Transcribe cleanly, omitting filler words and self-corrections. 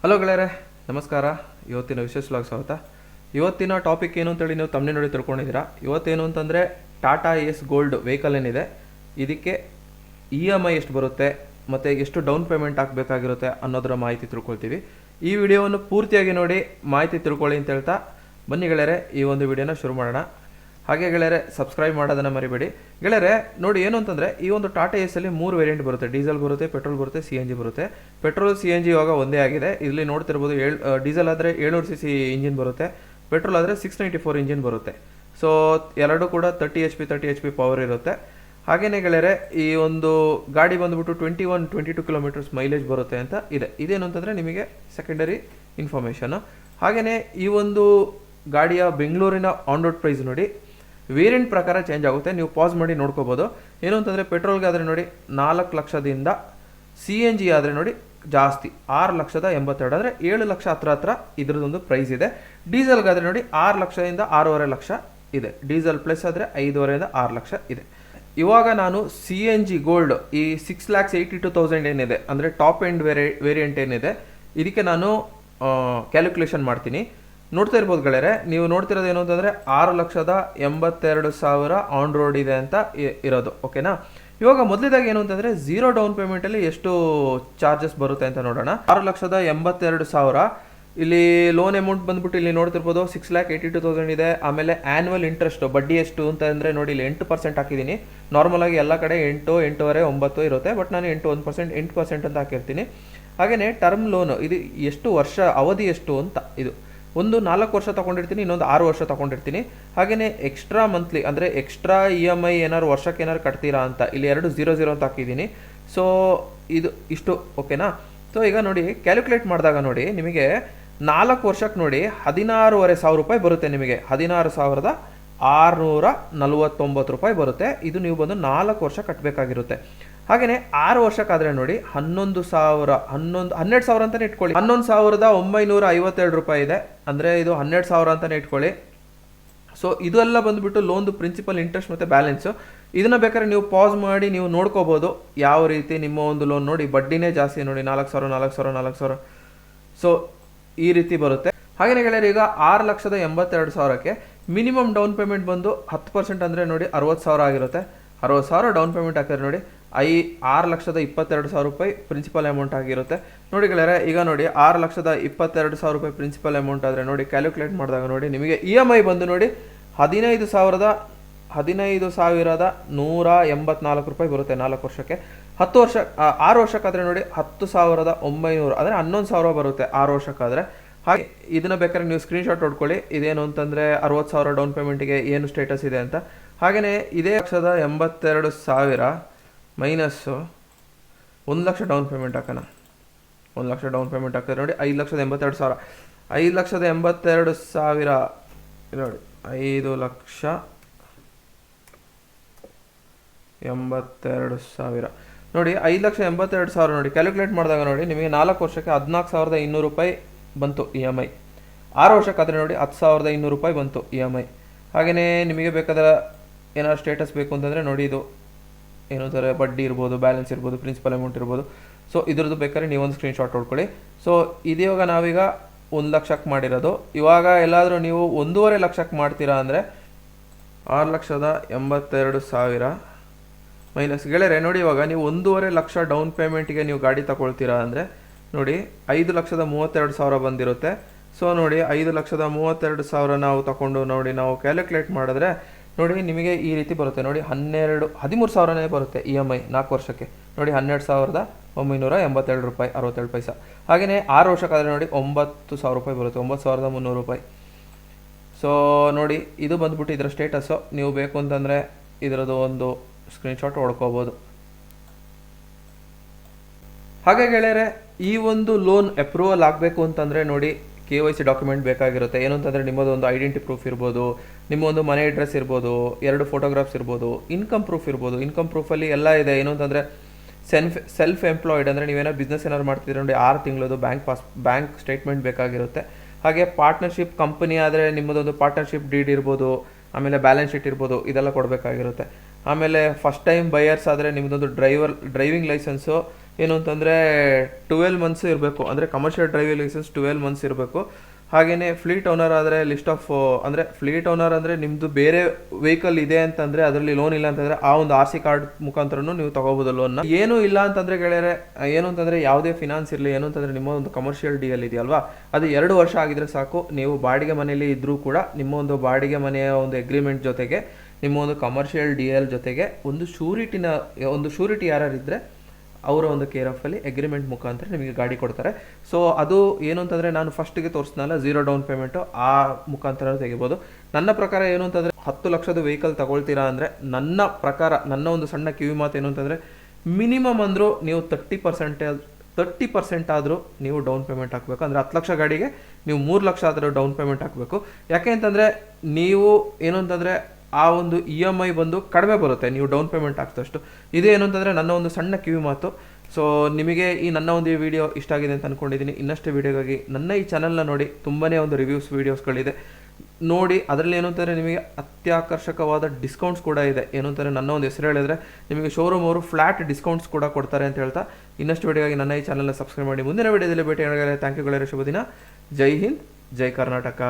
Hello ಗೆಳೆಯರೆ, ನಮಸ್ಕಾರ. ಇವತ್ತಿನ ವಿಶೇಷ ವ್ಲಾಗ್ ಸ್ವಾಗತ. ಇವತ್ತಿನ ಟಾಪಿಕ್ ಏನು ಅಂತೇಳಿ ನೀವು ತಮ್ಮನೇ ನೋಡಿ ತಿಳ್ಕೊಂಡಿದ್ದೀರಾ. ಇವತ್ತೇನು ಅಂತಂದರೆ ಟಾಟಾ ಎಸ್ ಗೋಲ್ಡ್ ವೆಹಿಕಲ್ ಏನಿದೆ ಇದಕ್ಕೆ EMI ಎಷ್ಟು ಬರುತ್ತೆ ಮತ್ತು ಎಷ್ಟು ಡೌನ್ ಪೇಮೆಂಟ್ ಹಾಕಬೇಕಾಗಿರುತ್ತೆ ಅನ್ನೋದರ ಮಾಹಿತಿ ತಿಳ್ಕೊಳ್ತೀವಿ. ಈ ವಿಡಿಯೋವನ್ನು ಪೂರ್ತಿಯಾಗಿ ನೋಡಿ ಮಾಹಿತಿ ತಿಳ್ಕೊಳ್ಳಿ ಅಂತ ಹೇಳ್ತಾ ಬನ್ನಿ ಗೆಳೆಯರೆ, ಈ ಒಂದು ವಿಡಿಯೋನ ಶುರು ಮಾಡೋಣ. ಹಾಗೆ ಗೆಳೆಯರೆ, ಸಬ್ಸ್ಕ್ರೈಬ್ ಮಾಡೋದನ್ನು ಮರಿಬೇಡಿ. ಗೆಳೆಯರೆ ನೋಡಿ, ಏನು ಅಂತಂದರೆ ಈ ಒಂದು ಟಾಟಾ ಎಸ್ ಅಲ್ಲಿ 3 ವೇರಿಯಂಟ್ ಬರುತ್ತೆ. ಡೀಸೆಲ್ ಬರುತ್ತೆ, ಪೆಟ್ರೋಲ್ ಬರುತ್ತೆ, CNG ಬರುತ್ತೆ. ಪೆಟ್ರೋಲ್ CNG ಇವಾಗ ಒಂದೇ ಆಗಿದೆ. ಇಲ್ಲಿ ನೋಡ್ತಿರ್ಬೋದು, ಡೀಸೆಲ್ ಆದರೆ 700cc ಇಂಜಿನ್ ಬರುತ್ತೆ, ಪೆಟ್ರೋಲ್ ಆದರೆ 694 ಇಂಜಿನ್ ಬರುತ್ತೆ. ಸೊ ಎರಡು ಕೂಡ 30 HP ಪವರ್ ಇರುತ್ತೆ. ಹಾಗೆಯೇ ಗೆಳೆಯರೆ, ಈ ಒಂದು ಗಾಡಿ ಬಂದುಬಿಟ್ಟು 22 ಕಿಲೋಮೀಟರ್ಸ್ ಮೈಲೇಜ್ ಬರುತ್ತೆ ಅಂತ ಇದೆ. ಇದೇನು ಅಂತಂದರೆ ನಿಮಗೆ ಸೆಕೆಂಡರಿ ಇನ್ಫಾರ್ಮೇಷನು. ಹಾಗೆಯೇ ಈ ಒಂದು ಗಾಡಿಯ ಬೆಂಗಳೂರಿನ ಆನ್ ರೋಡ್ ಪ್ರೈಸ್ ನೋಡಿ ವೇರಿಯಂಟ್ ಪ್ರಕಾರ ಚೇಂಜ್ ಆಗುತ್ತೆ. ನೀವು ಪಾಸ್ ಮಾಡಿ ನೋಡ್ಕೋಬೋದು. ಏನು ಅಂತಂದರೆ ಪೆಟ್ರೋಲ್ಗೆ ಆದರೆ ನೋಡಿ 4 ಲಕ್ಷದಿಂದ, CNG ಆದರೆ ನೋಡಿ ಜಾಸ್ತಿ 6,82,000 ಅಂದರೆ 7 ಲಕ್ಷ ಹತ್ರ ಇದ್ರದ್ದೊಂದು ಪ್ರೈಸ್ ಇದೆ. ಡೀಸೆಲ್ಗಾದರೆ ನೋಡಿ 6 ಲಕ್ಷದಿಂದ 6.5 ಲಕ್ಷ ಇದೆ. ಡೀಸೆಲ್ ಪ್ಲಸ್ ಆದರೆ 5.5ರಿಂದ 6 ಲಕ್ಷ ಇದೆ. ಇವಾಗ ನಾನು CNG ಗೋಲ್ಡ್ ಈ 6,82,000 ಏನಿದೆ ಅಂದರೆ ಟಾಪ್ ಎಂಡ್ ವೇರಿಯಂಟ್ ಏನಿದೆ ಇದಕ್ಕೆ ನಾನು ಕ್ಯಾಲ್ಕುಲೇಷನ್ ಮಾಡ್ತೀನಿ. ನೋಡ್ತಾ ಇರ್ಬೋದು ಗೆಳೆಯರೆ, ನೀವು ನೋಡ್ತಿರೋದು ಏನು ಅಂತಂದರೆ 6,82,000 ಆನ್ ರೋಡ್ ಇದೆ ಅಂತ ಇರೋದು. ಓಕೆನಾ? ಇವಾಗ ಮೊದಲಿದಾಗ ಏನು ಅಂತಂದರೆ ಝೀರೋ ಡೌನ್ ಪೇಮೆಂಟಲ್ಲಿ ಎಷ್ಟು ಚಾರ್ಜಸ್ ಬರುತ್ತೆ ಅಂತ ನೋಡೋಣ. 6,82,000 ಇಲ್ಲಿ ಲೋನ್ ಅಮೌಂಟ್ ಬಂದ್ಬಿಟ್ಟು ಇಲ್ಲಿ ನೋಡ್ತಿರ್ಬೋದು 6,82,000 ಇದೆ. ಆಮೇಲೆ ಆ್ಯನ್ಯುವಲ್ ಇಂಟ್ರೆಸ್ಟ್ ಬಡ್ಡಿ ಎಷ್ಟು ಅಂತ ಅಂದರೆ ನೋಡಿ, ಇಲ್ಲಿ 8% ಹಾಕಿದ್ದೀನಿ. ನಾರ್ಮಲ್ ಆಗಿ ಎಲ್ಲ ಕಡೆ 8, 8.5, 9 ಇರುತ್ತೆ. ಬಟ್ ನಾನು 8% ಅಂತ ಹಾಕಿರ್ತೀನಿ. ಹಾಗೆಯೇ ಟರ್ಮ್ ಲೋನು ಇದು ಎಷ್ಟು ವರ್ಷ ಅವಧಿ ಎಷ್ಟು ಅಂತ, ಇದು ಒಂದು 4 ವರ್ಷ ತೊಗೊಂಡಿರ್ತೀನಿ, ಇನ್ನೊಂದು 6 ವರ್ಷ ತೊಗೊಂಡಿರ್ತೀನಿ. ಹಾಗೆಯೇ ಎಕ್ಸ್ಟ್ರಾ ಮಂತ್ಲಿ ಅಂದರೆ ಎಕ್ಸ್ಟ್ರಾ EMI ಏನಾದ್ರು ವರ್ಷಕ್ಕೆ ಏನಾದ್ರು ಕಟ್ತೀರಾ ಅಂತ ಇಲ್ಲಿ 200 ಅಂತ ಹಾಕಿದ್ದೀನಿ. ಸೊ ಇದು ಇಷ್ಟು. ಓಕೆನಾ? ಸೊ ಈಗ ನೋಡಿ, ಕ್ಯಾಲ್ಕುಲೇಟ್ ಮಾಡಿದಾಗ ನೋಡಿ ನಿಮಗೆ 4 ವರ್ಷಕ್ಕೆ ನೋಡಿ 16,500 ರೂಪಾಯಿ ಬರುತ್ತೆ. ನಿಮಗೆ 16,649 ರೂಪಾಯಿ ಬರುತ್ತೆ. ಇದು ನೀವು ಬಂದು 4 ವರ್ಷ ಕಟ್ಟಬೇಕಾಗಿರುತ್ತೆ. ಹಾಗೆಯೇ 6 ವರ್ಷಕ್ಕಾದರೆ ನೋಡಿ 12,000 ಅಂತಲೇ ಇಟ್ಕೊಳ್ಳಿ. 11,952 ರೂಪಾಯಿ ಇದೆ. ಅಂದರೆ ಇದು 12,000 ಅಂತಲೇ ಇಟ್ಕೊಳ್ಳಿ. ಸೊ ಇದೆಲ್ಲ ಬಂದುಬಿಟ್ಟು ಲೋನ್ದು ಪ್ರಿನ್ಸಿಪಲ್, ಇಂಟ್ರೆಸ್ಟ್ ಮತ್ತು ಬ್ಯಾಲೆನ್ಸು. ಇದನ್ನು ಬೇಕಾದ್ರೆ ನೀವು ಪಾಸ್ ಮಾಡಿ ನೀವು ನೋಡ್ಕೋಬೋದು ಯಾವ ರೀತಿ ನಿಮ್ಮ ಒಂದು ಲೋನ್. ನೋಡಿ ಬಡ್ಡಿನೇ ಜಾಸ್ತಿ ನೋಡಿ, 4,000. ಸೊ ಈ ರೀತಿ ಬರುತ್ತೆ. ಹಾಗೆಯೇ ಗೆಳೆಯರು, ಈಗ 6,82,000ಕ್ಕೆ ಮಿನಿಮಮ್ ಡೌನ್ ಪೇಮೆಂಟ್ ಬಂದು 10% ಅಂದರೆ ನೋಡಿ 60,000 ಆಗಿರುತ್ತೆ. 60,000 ಡೌನ್ ಪೇಮೆಂಟ್ ಹಾಕಿದ್ರೆ ನೋಡಿ 6,22,000 ರೂಪಾಯಿ ಪ್ರಿನ್ಸಿಪಲ್ ಅಮೌಂಟ್ ಆಗಿರುತ್ತೆ. ನೋಡಿ ಗೆಳೆಯರೆ, ಈಗ ನೋಡಿ 6,22,000 ರೂಪಾಯಿ ಪ್ರಿನ್ಸಿಪಲ್ ಅಮೌಂಟ್ ಆದರೆ ನೋಡಿ ಕ್ಯಾಲ್ಕುಲೇಟ್ ಮಾಡಿದಾಗ ನೋಡಿ ನಿಮಗೆ EMI ಬಂದು ನೋಡಿ 15,184 ರೂಪಾಯಿ ಬರುತ್ತೆ 4 ವರ್ಷಕ್ಕೆ. 6 ವರ್ಷಕ್ಕಾದರೆ ನೋಡಿ 10,900 ಅಂದರೆ 11,000 ಬರುತ್ತೆ 6 ವರ್ಷಕ್ಕಾದರೆ. ಹಾಗೆ ಇದನ್ನ ಬೇಕಾದ್ರೆ ನೀವು ಸ್ಕ್ರೀನ್ಶಾಟ್ ಹೊಡ್ಕೊಳ್ಳಿ. ಇದೇನು ಅಂತಂದರೆ 60,000 ಡೌನ್ ಪೇಮೆಂಟ್ಗೆ ಏನು ಸ್ಟೇಟಸ್ ಇದೆ ಅಂತ. ಹಾಗೆಯೇ ಇದೇ 1,82,000 ಮೈನಸ್ಸು 1 ಲಕ್ಷ ಡೌನ್ ಪೇಮೆಂಟ್ ಹಾಕೋಣ. 1 ಲಕ್ಷ ಡೌನ್ ಪೇಮೆಂಟ್ ಹಾಕಿದ್ರೆ ನೋಡಿ 5,82,000. 5,82,000 ನೋಡಿ 5,82,000 ನೋಡಿ 5,82,000 ನೋಡಿ ಕ್ಯಾಲ್ಕುಲೇಟ್ ಮಾಡಿದಾಗ ನೋಡಿ ನಿಮಗೆ 4 ವರ್ಷಕ್ಕೆ 14,200 ರೂಪಾಯಿ ಬಂತು EMI. 6 ವರ್ಷಕ್ಕಾದರೆ ನೋಡಿ 10,200 ರೂಪಾಯಿ ಬಂತು EMI. ಹಾಗೆಯೇ ನಿಮಗೆ ಬೇಕಾದ ಏನಾದ್ರು ಸ್ಟೇಟಸ್ ಬೇಕು ಅಂತಂದರೆ ನೋಡಿ, ಇದು ಏನು ಅಂತಾರೆ ಬಡ್ಡಿ ಇರ್ಬೋದು, ಬ್ಯಾಲೆನ್ಸ್ ಇರ್ಬೋದು, ಪ್ರಿನ್ಸಿಪಲ್ ಅಮೌಂಟ್ ಇರ್ಬೋದು. ಸೊ ಇದ್ರದ್ದು ಬೇಕಾದ್ರೆ ನೀವೊಂದು ಸ್ಕ್ರೀನ್ಶಾಟ್ ಹೊಡ್ಕೊಳ್ಳಿ. ಸೊ ಇದಿವಾಗ ನಾವೀಗ 1 ಲಕ್ಷಕ್ಕೆ ಮಾಡಿರೋದು. ಇವಾಗ ಎಲ್ಲಾದರೂ ನೀವು 1.5 ಲಕ್ಷಕ್ಕೆ ಮಾಡ್ತೀರಾ ಅಂದರೆ 6,82,000 ಮೈನಸ್ ಗೆಳೆಯರೆ ನೋಡಿ, ಇವಾಗ ನೀವು 1.5 ಲಕ್ಷ ಡೌನ್ ಪೇಮೆಂಟಿಗೆ ನೀವು ಗಾಡಿ ತಗೊಳ್ತೀರಾ ಅಂದರೆ ನೋಡಿ 5,32,000 ಬಂದಿರುತ್ತೆ. ಸೊ ನೋಡಿ 5,32,000 ನಾವು ತಗೊಂಡು ನೋಡಿ ನಾವು ಕ್ಯಾಲ್ಕುಲೇಟ್ ಮಾಡಿದ್ರೆ ನೋಡಿ ನಿಮಗೆ ಈ ರೀತಿ ಬರುತ್ತೆ. ನೋಡಿ 13,000ನೇ ಬರುತ್ತೆ EMI 4 ವರ್ಷಕ್ಕೆ. ನೋಡಿ 12,987 ರೂಪಾಯಿ 67 ಪೈಸೆ. ಹಾಗೆಯೇ 6 ವರ್ಷಕ್ಕಾದರೆ ನೋಡಿ 9,000 ರೂಪಾಯಿ ಬರುತ್ತೆ, 9,300 ರೂಪಾಯಿ. ಸೊ ನೋಡಿ ಇದು ಬಂದ್ಬಿಟ್ಟು ಇದರ ಸ್ಟೇಟಸ್ಸು. ನೀವು ಬೇಕು ಅಂತಂದರೆ ಇದರದ್ದು ಒಂದು ಸ್ಕ್ರೀನ್ಶಾಟ್ ಹೊಡ್ಕೋಬೋದು. ಹಾಗೆ ಗೆಳೆಯರೆ, ಈ ಒಂದು ಲೋನ್ ಅಪ್ರೂವಲ್ ಆಗಬೇಕು ಅಂತಂದರೆ ನೋಡಿ KYC ಡಾಕ್ಯುಮೆಂಟ್ ಬೇಕಾಗಿರುತ್ತೆ. ಏನು ಅಂತಂದರೆ ನಿಮ್ಮದು ಒಂದು ಐಡೆಂಟಿ ಪ್ರೂಫ್ ಇರ್ಬೋದು, ನಿಮ್ಮ ಒಂದು ಮನೆ ಅಡ್ರೆಸ್ ಇರ್ಬೋದು, 2 ಫೋಟೋಗ್ರಾಫ್ಸ್ ಇರ್ಬೋದು, ಇನ್ಕಮ್ ಪ್ರೂಫ್ ಇರ್ಬೋದು. ಇನ್ಕಮ್ ಪ್ರೂಫಲ್ಲಿ ಎಲ್ಲ ಇದೆ. ಏನು ಅಂತಂದರೆ ಸೆಲ್ಫ್ ಎಂಪ್ಲಾಯ್ಡ್ ಅಂದರೆ ನೀವೇನೋ ಬಿಸ್ನೆಸ್ ಏನಾದ್ರು ಮಾಡ್ತಿದ್ರೆ ನೋಡಿ 6 ತಿಂಗಳದು ಬ್ಯಾಂಕ್ ಸ್ಟೇಟ್ಮೆಂಟ್ ಬೇಕಾಗಿರುತ್ತೆ. ಹಾಗೆ ಪಾರ್ಟ್ನರ್ಶಿಪ್ ಕಂಪನಿ ಆದರೆ ನಿಮ್ಮದೊಂದು ಪಾರ್ಟ್ನರ್ಶಿಪ್ ಡೀಡ್ ಇರ್ಬೋದು, ಆಮೇಲೆ ಬ್ಯಾಲೆನ್ಸ್ ಶೀಟ್ ಇರ್ಬೋದು, ಇದೆಲ್ಲ ಕೊಡಬೇಕಾಗಿರುತ್ತೆ. ಆಮೇಲೆ ಫಸ್ಟ್ ಟೈಮ್ ಬಯರ್ಸ್ ಆದರೆ ನಿಮ್ಮದೊಂದು ಡ್ರೈವಿಂಗ್ ಲೈಸೆನ್ಸು, ಏನು ಅಂತಂದರೆ 12 ಮಂತ್ಸ್ ಇರಬೇಕು, ಅಂದರೆ ಕಮರ್ಷಿಯಲ್ ಡ್ರೈವಿಂಗ್ ಲೈಸೆನ್ಸ್ 12 ಮಂತ್ಸ್ ಇರಬೇಕು. ಹಾಗೆಯೇ ಫ್ಲೀಟ್ ಓನರ್ ಆದರೆ ಲಿಸ್ಟ್ ಆಫ್, ಅಂದರೆ ಫ್ಲೀಟ್ ಓನರ್ ಅಂದರೆ ನಿಮ್ಮದು ಬೇರೆ ವೆಹಿಕಲ್ ಇದೆ ಅಂತಂದರೆ ಅದರಲ್ಲಿ ಲೋನ್ ಇಲ್ಲ ಅಂತಂದರೆ ಆ ಒಂದು RC ಕಾರ್ಡ್ ಮುಖಾಂತರನೂ ನೀವು ತೊಗೋಬೋದು ಲೋನ್ನ. ಏನೂ ಇಲ್ಲ ಅಂತಂದರೆ ಗೆಳೆಯರೆ, ಏನು ಅಂತಂದರೆ ಯಾವುದೇ ಫಿನಾನ್ಸ್ ಇರಲಿ, ಏನು ಅಂತಂದರೆ ನಿಮ್ಮ ಒಂದು ಕಮರ್ಷಿಯಲ್ ಡೀಲ್ ಇದೆಯಲ್ವಾ, ಅದು 2 ವರ್ಷ ಆಗಿದ್ರೆ ಸಾಕು. ನೀವು ಬಾಡಿಗೆ ಮನೆಯಲ್ಲಿ ಇದ್ದರೂ ಕೂಡ ನಿಮ್ಮ ಒಂದು ಬಾಡಿಗೆ ಮನೆಯ ಒಂದು ಅಗ್ರಿಮೆಂಟ್ ಜೊತೆಗೆ ನಿಮ್ಮ ಒಂದು ಕಮರ್ಷಿಯಲ್ DL ಜೊತೆಗೆ ಒಂದು ಶೂರಿಟಿ ಯಾರಿದ್ದರೆ ಅವರ ಒಂದು ಕೇರ್ ಆಫಲ್ಲಿ ಅಗ್ರಿಮೆಂಟ್ ಮುಖಾಂತರ ನಿಮಗೆ ಗಾಡಿ ಕೊಡ್ತಾರೆ. ಸೊ ಅದು ಏನು ಅಂತಂದರೆ ನಾನು ಫಸ್ಟಿಗೆ ತೋರಿಸ್ನಲ್ಲ 0 ಡೌನ್ ಪೇಮೆಂಟು, ಆ ಮುಖಾಂತರ ತೆಗಿಬೋದು. ನನ್ನ ಪ್ರಕಾರ ಏನು ಅಂತಂದರೆ 10 ಲಕ್ಷದ ವೆಹಿಕಲ್ ತಗೊಳ್ತೀರಾ ಅಂದರೆ ನನ್ನ ಪ್ರಕಾರ, ನನ್ನ ಒಂದು ಸಣ್ಣ ಕಿವಿ ಮಾತು ಏನು ಅಂತಂದರೆ ಮಿನಿಮಮ್ ಅಂದರೂ ನೀವು 30% ಆದರೂ ನೀವು ಡೌನ್ ಪೇಮೆಂಟ್ ಹಾಕಬೇಕು. ಅಂದರೆ 10 ಲಕ್ಷ ಗಾಡಿಗೆ ನೀವು 3 ಲಕ್ಷ ಆದರೂ ಡೌನ್ ಪೇಮೆಂಟ್ ಹಾಕಬೇಕು. ಯಾಕೆ ಅಂತಂದರೆ ನೀವು ಏನು ಅಂತಂದರೆ ಆ ಒಂದು EMI ಬಂದು ಕಡಿಮೆ ಬರುತ್ತೆ ನೀವು ಡೌನ್ ಪೇಮೆಂಟ್ ಹಾಕಿದಷ್ಟು. ಇದೇನು ಅಂತಂದರೆ ನನ್ನ ಒಂದು ಸಣ್ಣ ಕಿವಿ ಮಾತು. ಸೊ ನಿಮಗೆ ಈ ನನ್ನ ಒಂದು ಈ ವಿಡಿಯೋ ಇಷ್ಟ ಆಗಿದೆ ಅಂತ ಅಂದ್ಕೊಂಡಿದ್ದೀನಿ. ಇನ್ನಷ್ಟು ವಿಡಿಯೋಗಾಗಿ ನನ್ನ ಈ ಚಾನಲ್ನ ನೋಡಿ, ತುಂಬಾ ಒಂದು ರಿವ್ಯೂಸ್ ವೀಡಿಯೋಸ್ಗಳಿದೆ ನೋಡಿ. ಅದರಲ್ಲಿ ಏನು ಅಂತಂದರೆ ನಿಮಗೆ ಅತ್ಯಾಕರ್ಷಕವಾದ ಡಿಸ್ಕೌಂಟ್ಸ್ ಕೂಡ ಇದೆ. ಏನು ಅಂತಂದರೆ ನನ್ನ ಒಂದು ಹೆಸರು ಹೇಳಿದ್ರೆ ನಿಮಗೆ ಶೋರೂಮ್ ಅವರು ಫ್ಲ್ಯಾಟ್ ಡಿಸ್ಕೌಂಟ್ಸ್ ಕೂಡ ಕೊಡ್ತಾರೆ ಅಂತ ಹೇಳ್ತಾ, ಇನ್ನಷ್ಟು ವಿಡಿಯೋಗಾಗಿ ನನ್ನ ಈ ಚಾನಲ್ನ ಸಬ್ಸ್ಕ್ರೈಬ್ ಮಾಡಿ. ಮುಂದಿನ ವಿಡಿಯೋದಲ್ಲಿ ಭೇಟಿ ಆಗೋಣ. ಥ್ಯಾಂಕ್ ಯು ಗೆಳೆಯರೆ, ಶುಭ ದಿನ. ಜೈ ಹಿಂದ್, ಜೈ ಕರ್ನಾಟಕ.